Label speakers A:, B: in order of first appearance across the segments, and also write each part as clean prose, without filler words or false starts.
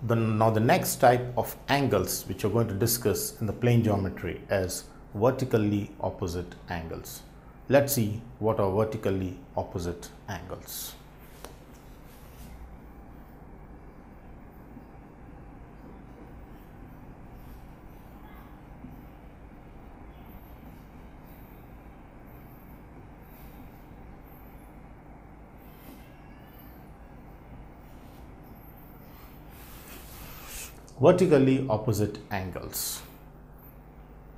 A: Now the next type of angles which we're going to discuss in the plane geometry is vertically opposite angles. Let's see what are vertically opposite angles. Vertically opposite angles.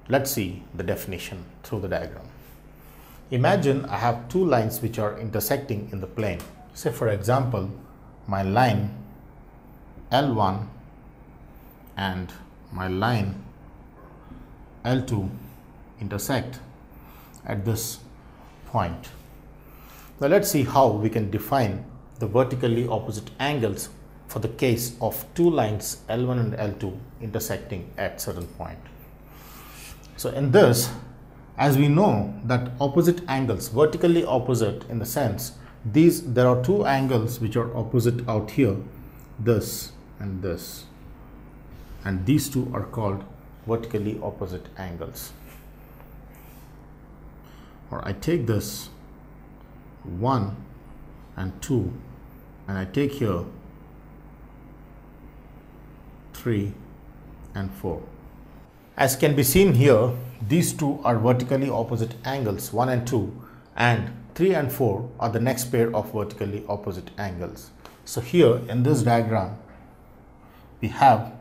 A: Let's see the definition through the diagram. Imagine I have two lines which are intersecting in the plane. Say for example, my line L1 and my line L2 intersect at this point. Now let's see how we can define the vertically opposite angles for the case of two lines L1 and L2 intersecting at certain point. So in this, as we know that opposite angles, vertically opposite in the sense, there are two angles which are opposite out here, this, and these two are called vertically opposite angles. Or I take this 1 and 2 and I take here 3 and 4. As can be seen here, these two are vertically opposite angles 1 and 2, and 3 and 4 are the next pair of vertically opposite angles. So here in this diagram we have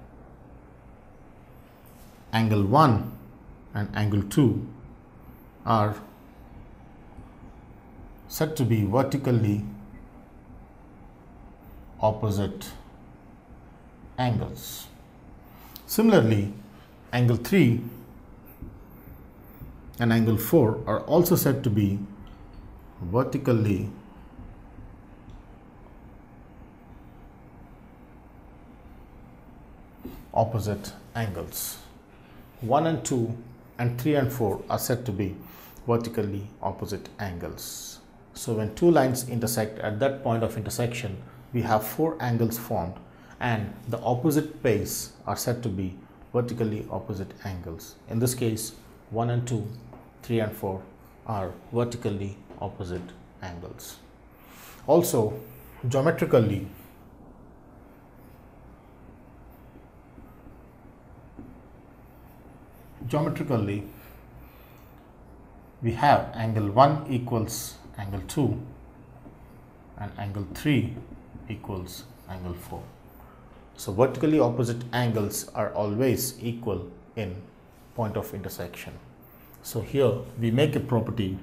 A: angle 1 and angle 2 are said to be vertically opposite angles. Similarly, angle 3 and angle 4 are also said to be vertically opposite angles. 1 and 2 and 3 and 4 are said to be vertically opposite angles. So when two lines intersect, at that point of intersection we have four angles formed, and the opposite base are said to be vertically opposite angles. In this case, 1 and 2, 3 and 4 are vertically opposite angles. Also, geometrically, we have angle 1 equals angle 2 and angle 3 equals angle 4. So vertically opposite angles are always equal in point of intersection. So here we make a property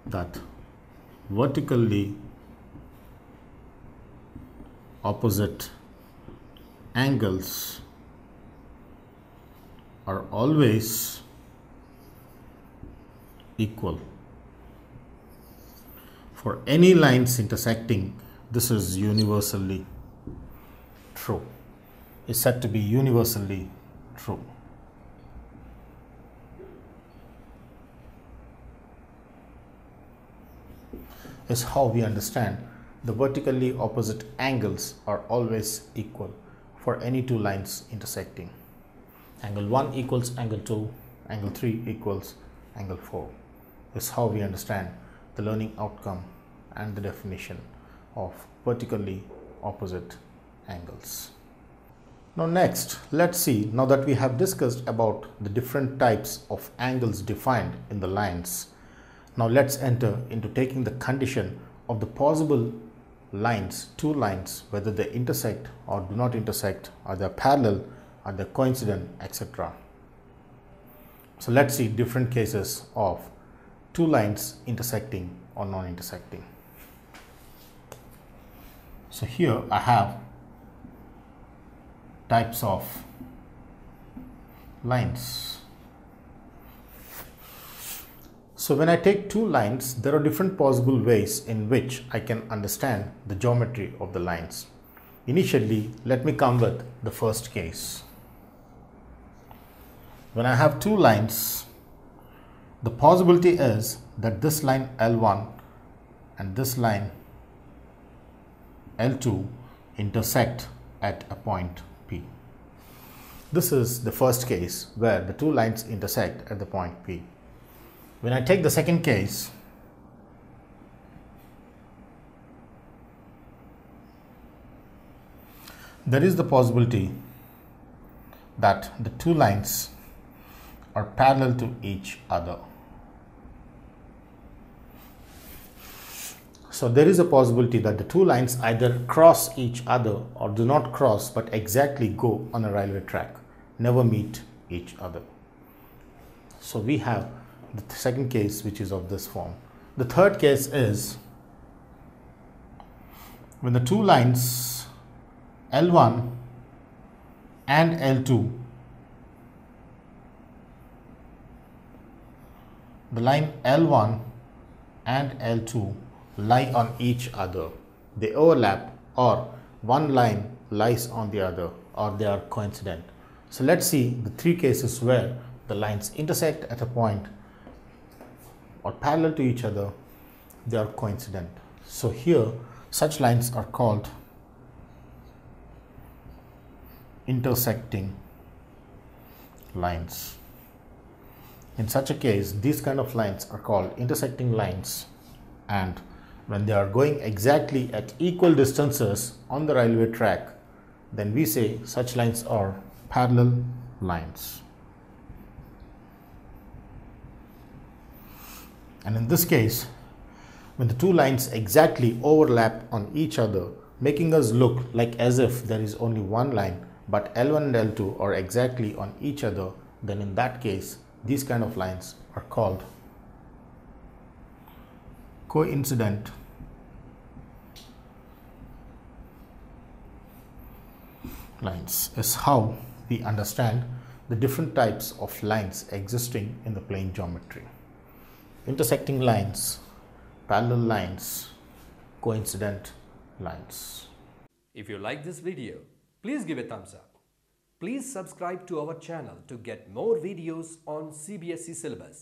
A: that vertically opposite angles are always equal. For any lines intersecting, this is universally true. Is said to be universally true. Is how we understand the vertically opposite angles are always equal for any two lines intersecting. Angle 1 equals angle 2, angle 3 equals angle 4. Is how we understand the learning outcome and the definition of vertically opposite angles. Now next, let's see, now that we have discussed about the different types of angles defined in the lines, now let's enter into taking the condition of the possible lines, two lines, whether they intersect or do not intersect, are they parallel, are they coincident, etc. So let's see different cases of two lines intersecting or non-intersecting. So here I have types of lines. So when I take two lines, there are different possible ways in which I can understand the geometry of the lines. Initially, let me come with the first case. When I have two lines, the possibility is that this line L1 and this line L2 intersect at a point P. This is the first case where the two lines intersect at the point P. When I take the second case, there is the possibility that the two lines are parallel to each other. So there is a possibility that the two lines either cross each other or do not cross but exactly go on a railway track, never meet each other. So we have the second case, which is of this form. The third case is when the two lines L1 and L2, the line L1 and L2 lie on each other. They overlap, or one line lies on the other, or they are coincident. So let's see the three cases where the lines intersect at a point or parallel to each other, they are coincident. So here such lines are called intersecting lines. In such a case, these kind of lines are called intersecting lines, and when they are going exactly at equal distances on the railway track, then we say such lines are parallel lines. And in this case, when the two lines exactly overlap on each other, making us look like as if there is only one line, but L1 and L2 are exactly on each other, then in that case, these kind of lines are called coincident lines. Is how we understand the different types of lines existing in the plane geometry. Intersecting lines, parallel lines, coincident lines.
B: If you like this video, please give a thumbs up. Please subscribe to our channel to get more videos on CBSE syllabus.